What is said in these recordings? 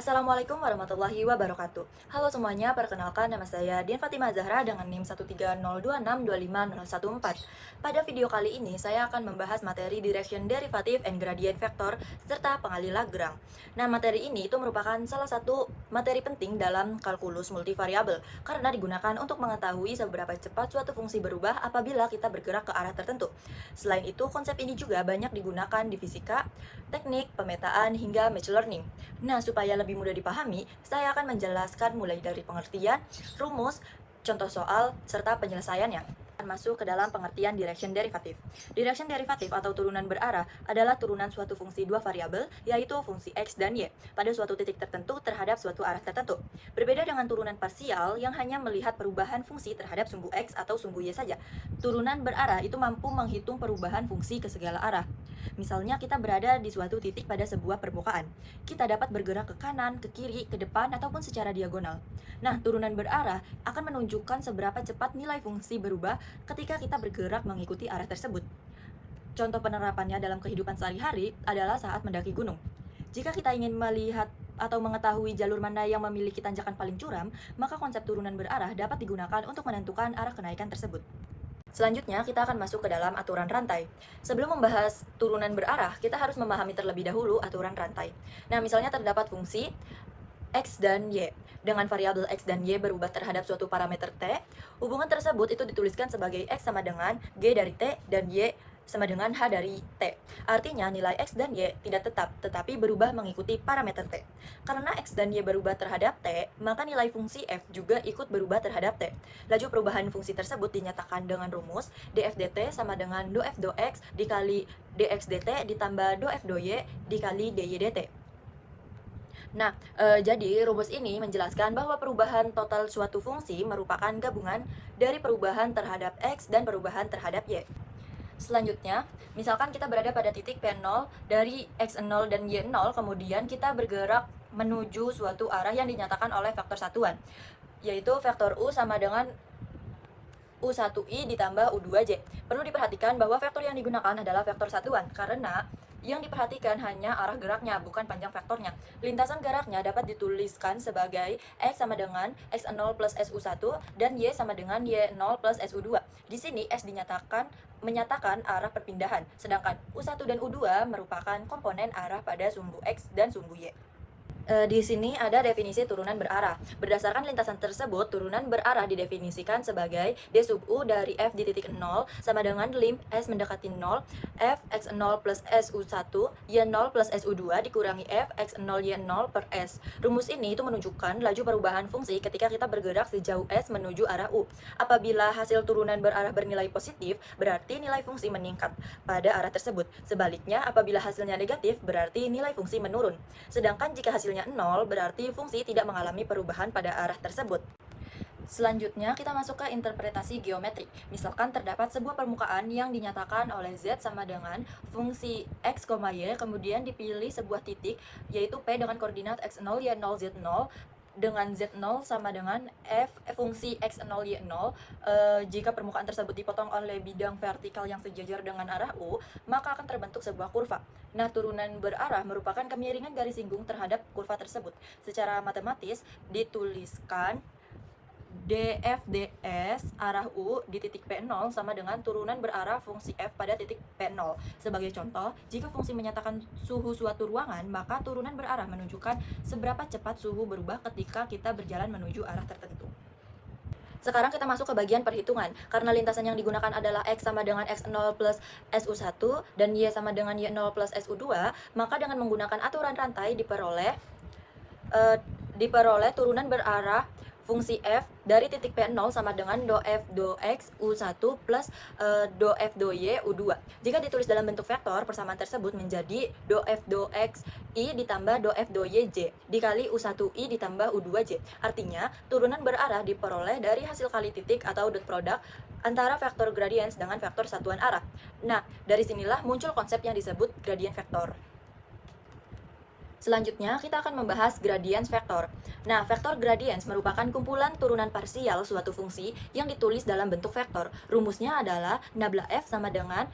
Assalamualaikum warahmatullahi wabarakatuh. Halo semuanya, perkenalkan nama saya Dian Fatimah Zahra dengan NIM 13026250014. Pada video kali ini saya akan membahas materi Direction Derivative and Gradient Vector serta pengalih Lagrange. Nah, materi ini itu merupakan salah satu materi penting dalam kalkulus multivariabel karena digunakan untuk mengetahui seberapa cepat suatu fungsi berubah apabila kita bergerak ke arah tertentu. Selain itu, konsep ini juga banyak digunakan di fisika, teknik, pemetaan, hingga machine learning. Nah, supaya lebih mudah dipahami, saya akan menjelaskan mulai dari pengertian, rumus, contoh soal, serta penyelesaiannya. Akan masuk ke dalam pengertian direction derivative. Direction derivative atau turunan berarah adalah turunan suatu fungsi dua variabel, yaitu fungsi x dan y, pada suatu titik tertentu terhadap suatu arah tertentu. Berbeda dengan turunan parsial yang hanya melihat perubahan fungsi terhadap sumbu x atau sumbu y saja. Turunan berarah itu mampu menghitung perubahan fungsi ke segala arah. Misalnya kita berada di suatu titik pada sebuah permukaan. Kita dapat bergerak ke kanan, ke kiri, ke depan, ataupun secara diagonal. Nah, turunan berarah akan menunjukkan seberapa cepat nilai fungsi berubah ketika kita bergerak mengikuti arah tersebut. Contoh penerapannya dalam kehidupan sehari-hari adalah saat mendaki gunung. Jika kita ingin melihat atau mengetahui jalur mana yang memiliki tanjakan paling curam, maka konsep turunan berarah dapat digunakan untuk menentukan arah kenaikan tersebut. Selanjutnya, kita akan masuk ke dalam aturan rantai. Sebelum membahas turunan berarah, kita harus memahami terlebih dahulu aturan rantai. Nah, misalnya terdapat fungsi x dan y. Dengan variabel x dan y berubah terhadap suatu parameter t, hubungan tersebut itu dituliskan sebagai x sama dengan g dari t dan y sama dengan h dari t. Artinya nilai x dan y tidak tetap, tetapi berubah mengikuti parameter t. Karena x dan y berubah terhadap t, maka nilai fungsi f juga ikut berubah terhadap t. Laju perubahan fungsi tersebut dinyatakan dengan rumus df dt sama dengan do f do x dikali dx dt ditambah do f do y dikali dy dt. Nah, jadi rumus ini menjelaskan bahwa perubahan total suatu fungsi merupakan gabungan dari perubahan terhadap x dan perubahan terhadap y. Selanjutnya, misalkan kita berada pada titik P0 dari x0 dan y0, kemudian kita bergerak menuju suatu arah yang dinyatakan oleh vektor satuan, yaitu vektor u sama dengan U1i ditambah U2j. Perlu diperhatikan bahwa vektor yang digunakan adalah vektor satuan, karena yang diperhatikan hanya arah geraknya, bukan panjang vektornya. Lintasan geraknya dapat dituliskan sebagai x sama dengan x0 plus su1 dan y sama dengan y0 plus su2. Di sini s menyatakan arah perpindahan, sedangkan u1 dan u2 merupakan komponen arah pada sumbu x dan sumbu y. Di sini ada definisi turunan berarah. Berdasarkan lintasan tersebut, turunan berarah didefinisikan sebagai d sub u dari f di titik 0 sama dengan lim s mendekati 0, f x0 plus su1, y0 plus su2 dikurangi f x0 y0 per s. Rumus ini itu menunjukkan laju perubahan fungsi ketika kita bergerak sejauh s menuju arah u. Apabila hasil turunan berarah bernilai positif, berarti nilai fungsi meningkat pada arah tersebut. Sebaliknya, apabila hasilnya negatif, berarti nilai fungsi menurun. Sedangkan jika hasilnya 0, berarti fungsi tidak mengalami perubahan pada arah tersebut. Selanjutnya, kita masuk ke interpretasi geometri. Misalkan terdapat sebuah permukaan yang dinyatakan oleh z sama dengan fungsi x, y, kemudian dipilih sebuah titik, yaitu P dengan koordinat x0, y0, z0, dengan z0 sama dengan f fungsi x0, y0. Jika permukaan tersebut dipotong oleh bidang vertikal yang sejajar dengan arah u, maka akan terbentuk sebuah kurva. Nah, turunan berarah merupakan kemiringan garis singgung terhadap kurva tersebut. Secara matematis dituliskan df ds arah u di titik P0 sama dengan turunan berarah fungsi f pada titik P0. Sebagai contoh, jika fungsi menyatakan suhu suatu ruangan, maka turunan berarah menunjukkan seberapa cepat suhu berubah ketika kita berjalan menuju arah tertentu. Sekarang kita masuk ke bagian perhitungan. Karena lintasan yang digunakan adalah x sama dengan x0 plus su1 dan y sama dengan y0 plus su2, maka dengan menggunakan aturan rantai diperoleh turunan berarah fungsi f dari titik P0 sama dengan do f do x u1 plus do f do y u2. Jika ditulis dalam bentuk vektor, persamaan tersebut menjadi do f do x i ditambah do f do y j dikali u1i ditambah u2j. Artinya, turunan berarah diperoleh dari hasil kali titik atau dot product antara vektor gradiens dengan vektor satuan arah. Nah, dari sinilah muncul konsep yang disebut gradient vektor. Selanjutnya, kita akan membahas gradiens vektor. Nah, vektor gradiens merupakan kumpulan turunan parsial suatu fungsi yang ditulis dalam bentuk vektor. Rumusnya adalah nabla f sama dengan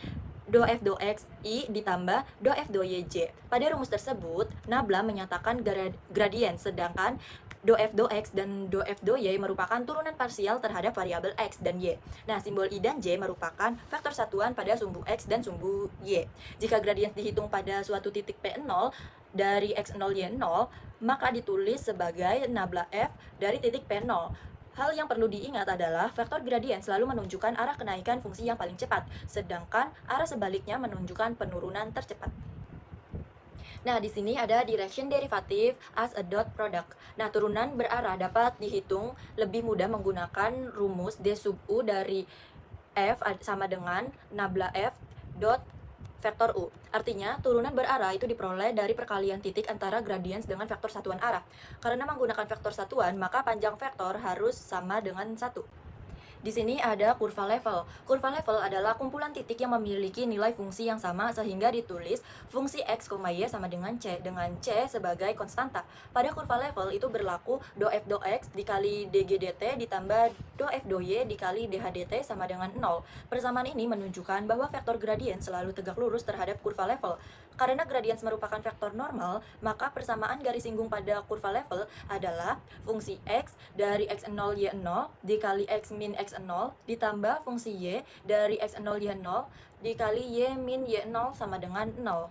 do f do x i ditambah do f do y j. Pada rumus tersebut, nabla menyatakan gradien, sedangkan do f do x dan do f do y merupakan turunan parsial terhadap variabel x dan y. Nah, simbol i dan j merupakan vektor satuan pada sumbu x dan sumbu y. Jika gradien dihitung pada suatu titik P0 dari x0 y0, maka ditulis sebagai nabla f dari titik P0. Hal yang perlu diingat adalah vektor gradien selalu menunjukkan arah kenaikan fungsi yang paling cepat, sedangkan arah sebaliknya menunjukkan penurunan tercepat. Nah, di sini ada direction derivative as a dot product. Nah, turunan berarah dapat dihitung lebih mudah menggunakan rumus d sub u dari f sama dengan nabla f dot vektor u. Artinya, turunan berarah itu diperoleh dari perkalian titik antara gradiens dengan vektor satuan arah. Karena menggunakan vektor satuan, maka panjang vektor harus sama dengan 1. Di sini ada kurva level. Kurva level adalah kumpulan titik yang memiliki nilai fungsi yang sama sehingga ditulis fungsi x, y sama dengan c sebagai konstanta. Pada kurva level itu berlaku do f do x dikali dg dt ditambah do f do y dikali dh dt sama dengan 0. Persamaan ini menunjukkan bahwa vektor gradien selalu tegak lurus terhadap kurva level. Karena gradiens merupakan vektor normal, maka persamaan garis singgung pada kurva level adalah fungsi x dari x0 y0 dikali x min x0 ditambah fungsi y dari x0 y0 dikali y min y0 sama dengan 0.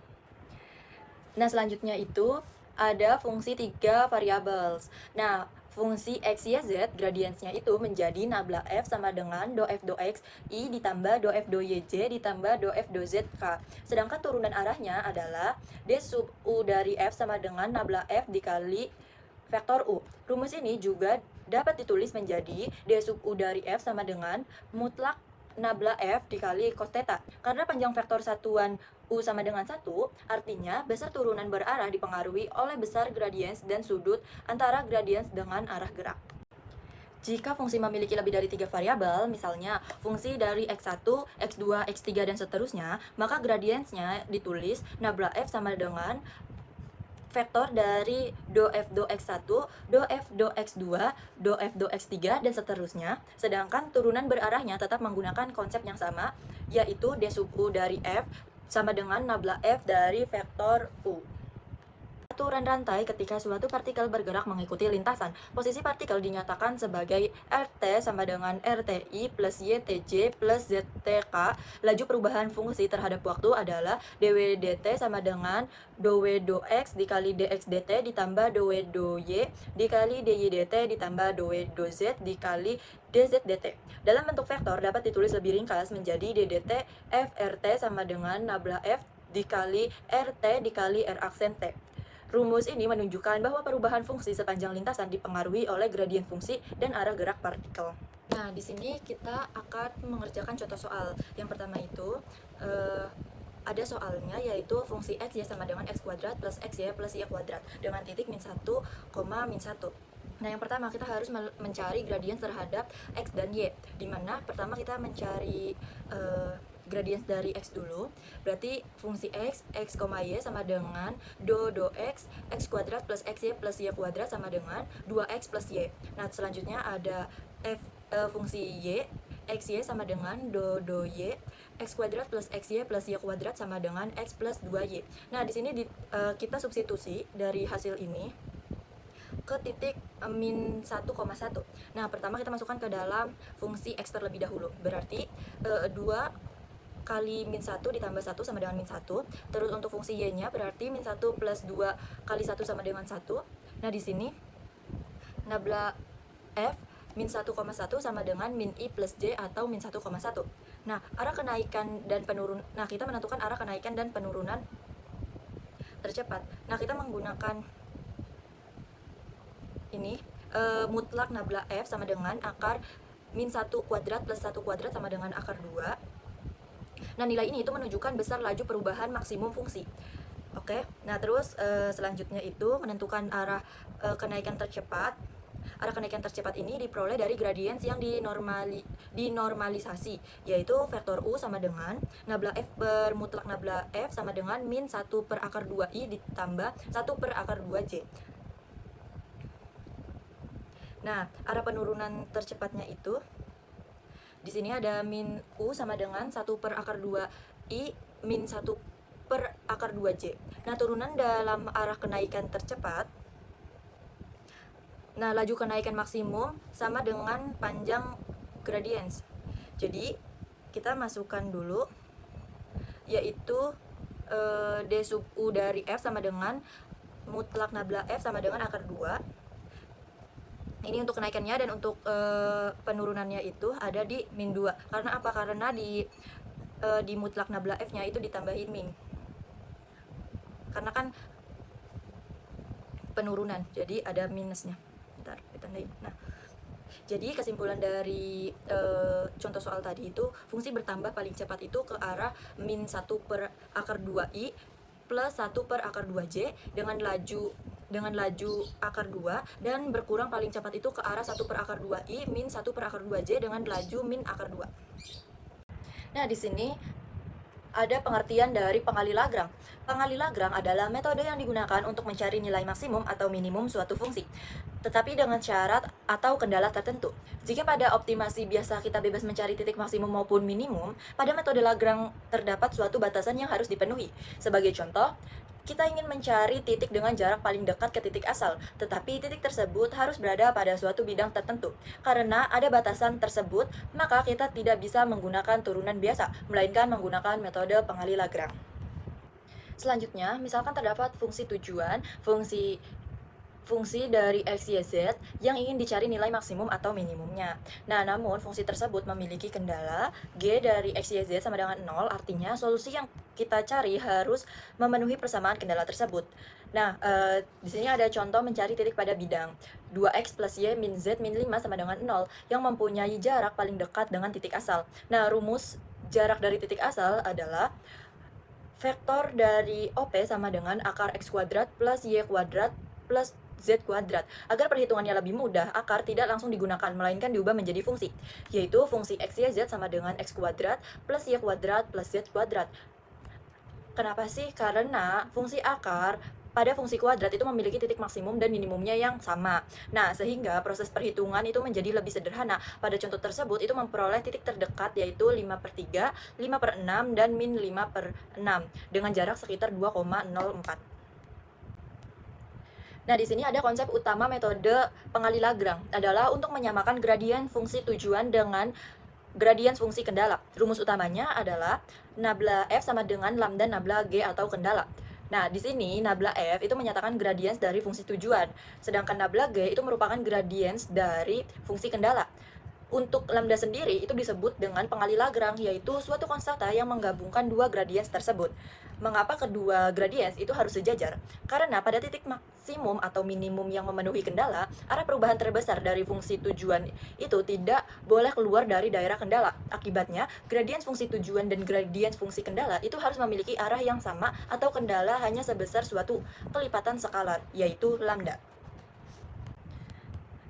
Nah, selanjutnya itu ada fungsi 3 variables. Nah, fungsi x, y, z gradiensnya itu menjadi nabla f sama dengan do f do x i ditambah do f do y j ditambah do f do z k. Sedangkan turunan arahnya adalah d sub u dari f sama dengan nabla f dikali vektor u. Rumus ini juga dapat ditulis menjadi d sub u dari f sama dengan mutlak nabla f dikali cos theta. Karena panjang vektor satuan u sama dengan 1, artinya besar turunan berarah dipengaruhi oleh besar gradiens dan sudut antara gradiens dengan arah gerak. Jika fungsi memiliki lebih dari 3 variabel, misalnya fungsi dari x1, x2, x3, dan seterusnya, maka gradiensnya ditulis nabla f sama dengan vektor dari do f do x1, do f do x2, do f do x3, dan seterusnya. Sedangkan turunan berarahnya tetap menggunakan konsep yang sama, yaitu d sub u dari f sama dengan nabla f dari vektor u. Aturan rantai ketika suatu partikel bergerak mengikuti lintasan. Posisi partikel dinyatakan sebagai RT sama dengan RTI plus YTJ plus ZTK. Laju perubahan fungsi terhadap waktu adalah dw dt sama dengan dw do x dikali dx dt ditambah dw do y dikali dy dt ditambah dw do z dikali dz dt. Dalam bentuk vektor dapat ditulis lebih ringkas menjadi ddt f rt sama dengan nabla f dikali rt dikali r aksen t. Rumus ini menunjukkan bahwa perubahan fungsi sepanjang lintasan dipengaruhi oleh gradien fungsi dan arah gerak partikel. Nah, di sini kita akan mengerjakan contoh soal. Yang pertama itu ada soalnya, yaitu fungsi x y sama dengan x kuadrat plus x y plus y kuadrat dengan titik min 1, min 1. Nah, yang pertama kita harus mencari gradien terhadap x dan y, dimana pertama kita mencari gradiens dari x dulu. Berarti fungsi x, y sama dengan do x kuadrat plus xy plus y kuadrat sama dengan 2x plus y. Nah, selanjutnya ada fungsi y, xy sama dengan do y x kuadrat plus xy plus y kuadrat sama dengan x plus 2y. Nah, di sini kita substitusi dari hasil ini ke titik min 1,1. Nah, pertama kita masukkan ke dalam fungsi x terlebih dahulu. Berarti 2 kali min 1 ditambah 1 sama dengan min 1. Terus untuk fungsi y-nya berarti min 1 plus 2 kali 1 sama dengan 1. Nah, di sini nabla f min 1,1 sama dengan min i plus j atau min 1,1. Nah, arah kenaikan dan penurunan. Nah, kita menentukan arah kenaikan dan penurunan tercepat. Nah, kita menggunakan ini mutlak nabla f sama dengan akar min 1 kuadrat plus 1 kuadrat sama dengan akar 2. Nah, nilai ini itu menunjukkan besar laju perubahan maksimum fungsi. Oke, nah terus selanjutnya itu menentukan arah kenaikan tercepat. Arah kenaikan tercepat ini diperoleh dari gradiens yang dinormalisasi, yaitu vektor u sama dengan nabla f per mutlak nabla f sama dengan min 1 per akar 2i ditambah 1 per akar 2j. Nah, arah penurunan tercepatnya itu di sini ada min u sama dengan 1 per akar 2 I min 1 per akar 2J. Nah, turunan dalam arah kenaikan tercepat. Nah, laju kenaikan maksimum sama dengan panjang gradients. Jadi, kita masukkan dulu, yaitu D sub U dari F sama dengan mutlak nabla F sama dengan akar 2. Ini untuk kenaikannya, dan untuk penurunannya itu ada di min 2. Karena apa? Karena di mutlak nabla F-nya itu ditambahin min. Karena kan penurunan, jadi ada minusnya. Bentar, ditandain. Nah, jadi kesimpulan dari contoh soal tadi itu, fungsi bertambah paling cepat itu ke arah min 1 per akar 2i plus 1 per akar 2j dengan laju akar 2, dan berkurang paling cepat itu ke arah 1 per akar 2i min 1 per akar 2j dengan laju min akar 2. Nah, di sini ada pengertian dari pengali Lagrange. Pengali Lagrange adalah metode yang digunakan untuk mencari nilai maksimum atau minimum suatu fungsi, tetapi dengan syarat atau kendala tertentu. Jika pada optimasi biasa kita bebas mencari titik maksimum maupun minimum, pada metode Lagrange terdapat suatu batasan yang harus dipenuhi. Sebagai contoh, kita ingin mencari titik dengan jarak paling dekat ke titik asal, tetapi titik tersebut harus berada pada suatu bidang tertentu. Karena ada batasan tersebut, maka kita tidak bisa menggunakan turunan biasa, melainkan menggunakan metode pengali Lagrange. Selanjutnya, misalkan terdapat fungsi tujuan, fungsi dari X, Y, Z yang ingin dicari nilai maksimum atau minimumnya. Nah, namun fungsi tersebut memiliki kendala G dari X, Y, Z sama dengan 0, artinya solusi yang kita cari harus memenuhi persamaan kendala tersebut. Nah, di sini ada contoh mencari titik pada bidang 2X plus Y min Z min 5 sama dengan 0 yang mempunyai jarak paling dekat dengan titik asal. Nah, rumus jarak dari titik asal adalah vektor dari OP sama dengan akar X kuadrat plus Y kuadrat plus Z kuadrat. Agar perhitungannya lebih mudah, akar tidak langsung digunakan, melainkan diubah menjadi fungsi, yaitu fungsi X, Y, Z sama dengan X kuadrat plus Y kuadrat plus Z kuadrat. Kenapa sih? Karena fungsi akar pada fungsi kuadrat itu memiliki titik maksimum dan minimumnya yang sama. Nah, sehingga proses perhitungan itu menjadi lebih sederhana. Pada contoh tersebut, itu memperoleh titik terdekat yaitu 5/3, 5/6, dan min 5/6 dengan jarak sekitar 2,04. Nah, di sini ada konsep utama metode pengali Lagrange adalah untuk menyamakan gradien fungsi tujuan dengan gradien fungsi kendala. Rumus utamanya adalah nabla F sama dengan lambda nabla G atau kendala. Nah, di sini nabla F itu menyatakan gradiens dari fungsi tujuan, sedangkan nabla G itu merupakan gradiens dari fungsi kendala. Untuk lambda sendiri itu disebut dengan pengali Lagrange, yaitu suatu konstanta yang menggabungkan dua gradiens tersebut. Mengapa kedua gradiens itu harus sejajar? Karena pada titik maksimum atau minimum yang memenuhi kendala, arah perubahan terbesar dari fungsi tujuan itu tidak boleh keluar dari daerah kendala. Akibatnya, gradiens fungsi tujuan dan gradiens fungsi kendala itu harus memiliki arah yang sama atau kendala hanya sebesar suatu kelipatan skalar, yaitu lambda.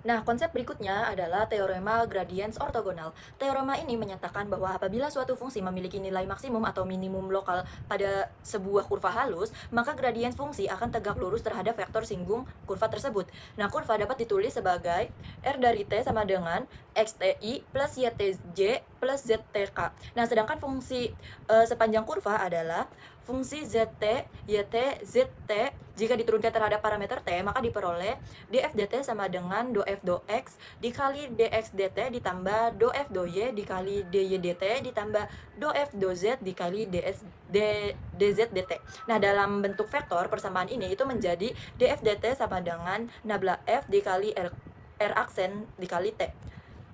Nah, konsep berikutnya adalah teorema gradiens ortogonal. Teorema ini menyatakan bahwa apabila suatu fungsi memiliki nilai maksimum atau minimum lokal pada sebuah kurva halus, maka gradiens fungsi akan tegak lurus terhadap vektor singgung kurva tersebut. Nah, kurva dapat ditulis sebagai R dari T sama dengan XTI plus YTJ plus ZTK. Nah, sedangkan fungsi sepanjang kurva adalah fungsi ZT, YT, ZT jika diturunkan terhadap parameter T, maka diperoleh df dt sama dengan do f do x dikali dx dt ditambah do f do y dikali dy dt ditambah do f do z dikali dz dt. Nah, dalam bentuk vektor, persamaan ini itu menjadi df dt sama dengan nabla f dikali r aksen dikali t.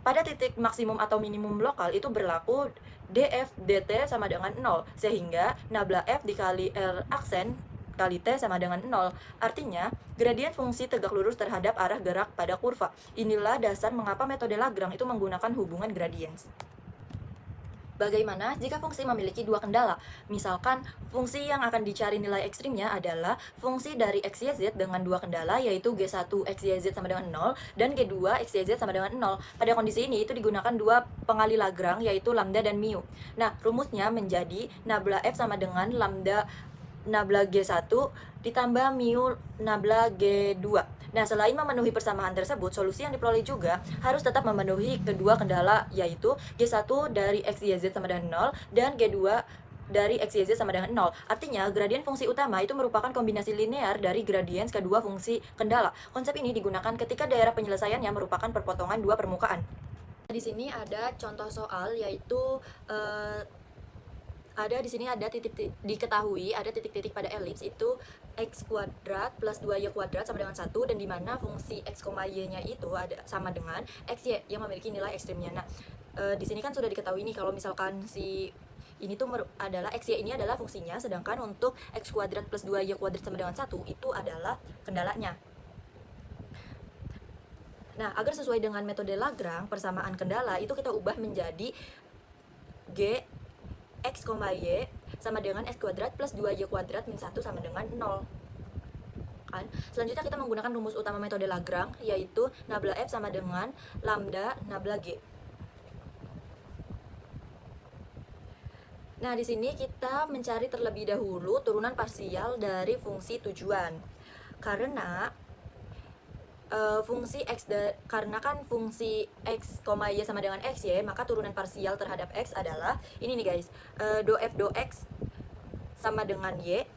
Pada titik maksimum atau minimum lokal itu berlaku df dt sama dengan 0, sehingga nabla f dikali r aksen kali t sama dengan 0. Artinya, gradien fungsi tegak lurus terhadap arah gerak pada kurva. Inilah dasar mengapa metode Lagrange itu menggunakan hubungan gradiens. Bagaimana jika fungsi memiliki dua kendala? Misalkan, fungsi yang akan dicari nilai ekstrimnya adalah fungsi dari x, y, z dengan dua kendala, yaitu g1 x, y, z sama dengan 0 dan g2 x, y, z sama dengan 0. Pada kondisi ini itu digunakan dua pengali Lagrange, yaitu lambda dan mu. Nah, rumusnya menjadi nabla f sama dengan lambda nabla G1 ditambah mu nabla G2. Nah, selain memenuhi persamaan tersebut, solusi yang diperoleh juga harus tetap memenuhi kedua kendala, yaitu G1 dari X, Y, Z sama dengan 0 dan G2 dari x, y, z sama dengan 0. Artinya, gradien fungsi utama itu merupakan kombinasi linear dari gradien kedua fungsi kendala. Konsep ini digunakan ketika daerah penyelesaiannya merupakan perpotongan dua permukaan. Di sini ada contoh soal, yaitu diketahui ada titik-titik pada elips itu x kuadrat plus 2y kuadrat sama dengan 1, dan dimana fungsi x, y nya itu sama dengan xy yang memiliki nilai ekstrimnya. Nah, di sini kan sudah diketahui nih kalau misalkan si ini tuh adalah xy ini adalah fungsinya, sedangkan untuk x kuadrat plus 2y kuadrat sama dengan 1 itu adalah kendalanya. Nah, agar sesuai dengan metode Lagrange, persamaan kendala itu kita ubah menjadi g x, y sama dengan x kuadrat plus 2y kuadrat min 1 sama dengan 0. Kan? Selanjutnya kita menggunakan rumus utama metode Lagrange, yaitu nabla f sama dengan lambda nabla g. Nah, di sini kita mencari terlebih dahulu turunan parsial dari fungsi tujuan. Karena karena kan fungsi x, y sama dengan xy, maka turunan parsial terhadap x adalah ini nih guys, do f do x sama dengan y.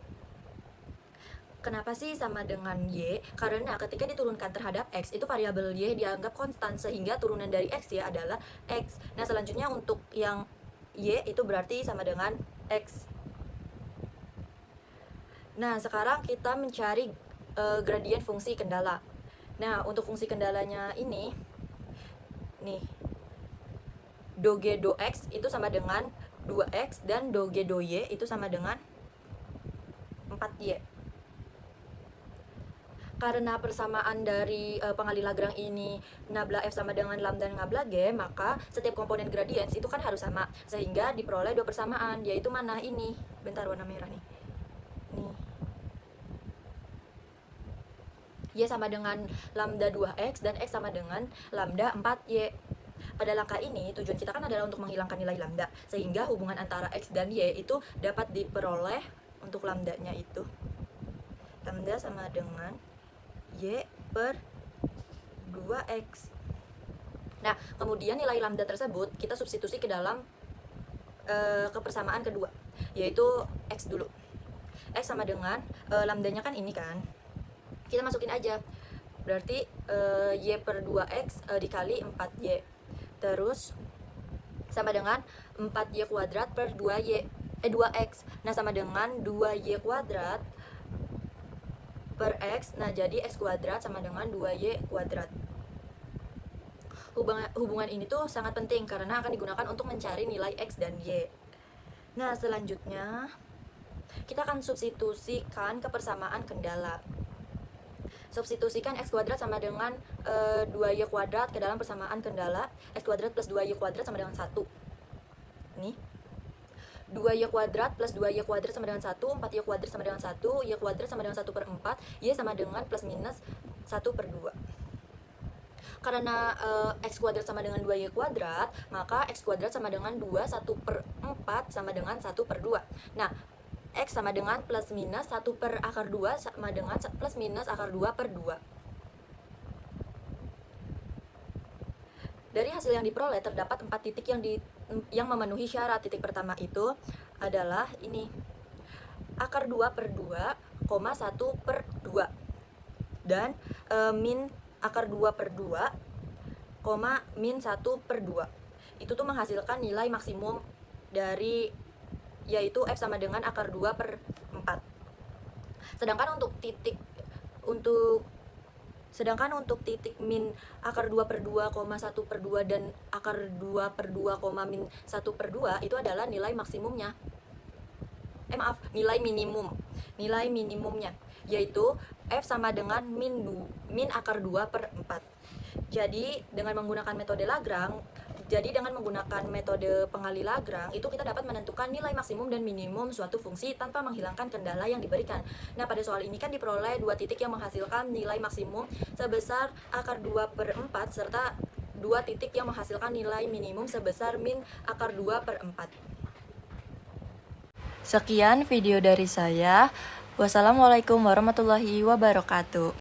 Kenapa sih sama dengan y? Karena ketika diturunkan terhadap x, itu variabel y dianggap konstan, sehingga turunan dari x y adalah x. Nah, selanjutnya untuk yang y itu berarti sama dengan x. Nah, sekarang kita mencari gradien fungsi kendala. Nah, untuk fungsi kendalanya ini nih, do g do x itu sama dengan 2x, dan do g do y itu sama dengan 4y. Karena persamaan dari pengali Lagrange ini nabla f sama dengan lambda nabla g, maka setiap komponen gradiens itu kan harus sama, sehingga diperoleh dua persamaan, yaitu mana ini? Bentar, warna merah nih. Nih. Y sama dengan lambda 2x dan x sama dengan lambda 4y. Pada langkah ini, tujuan kita kan adalah untuk menghilangkan nilai lambda, sehingga hubungan antara x dan y itu dapat diperoleh untuk lambdanya itu. Lambda sama dengan y per 2x. Nah, kemudian nilai lambda tersebut kita substitusi ke dalam kepersamaan kedua, yaitu x dulu. X sama dengan lambdanya kan ini kan, kita masukin aja, berarti y per 2x dikali 4y, terus sama dengan 4y kuadrat per 2x. Nah, sama dengan 2y kuadrat per x. Nah, jadi x kuadrat sama dengan 2y kuadrat. Hubungan ini tuh sangat penting karena akan digunakan untuk mencari nilai x dan y. Nah, selanjutnya kita akan substitusikan kepersamaan kendala. Substitusikan x kuadrat sama dengan 2y kuadrat ke dalam persamaan kendala x kuadrat plus 2y kuadrat sama dengan 1. Nih, 2y kuadrat plus 2y kuadrat sama dengan 1, 4y kuadrat sama dengan 1, y kuadrat sama dengan 1 per 4, y sama dengan plus minus 1 per 2. Karena x kuadrat sama dengan 2y kuadrat, maka x kuadrat sama dengan 2, 1 per 4 sama dengan 1 per 2. Nah, x sama dengan plus minus 1 per akar 2 sama dengan plus minus akar 2 per 2. Dari hasil yang diperoleh terdapat 4 titik yang memenuhi syarat. Titik pertama itu adalah ini, akar 2 per 2, 1 per 2, dan min akar 2 per 2, min 1 per 2. Itu tuh menghasilkan nilai maksimum dari, yaitu f sama dengan akar 2 per 4. Sedangkan untuk titik min akar 2 per 2, 1 per 2 dan akar 2 per 2, min 1 per 2 itu adalah nilai maksimumnya. Nilai minimumnya, yaitu f sama dengan min akar 2 per 4. Jadi dengan menggunakan metode pengali Lagrange itu kita dapat menentukan nilai maksimum dan minimum suatu fungsi tanpa menghilangkan kendala yang diberikan. Nah, pada soal ini kan diperoleh 2 titik yang menghasilkan nilai maksimum sebesar akar 2 per 4 serta 2 titik yang menghasilkan nilai minimum sebesar min akar 2 per 4. Sekian video dari saya. Wassalamualaikum warahmatullahi wabarakatuh.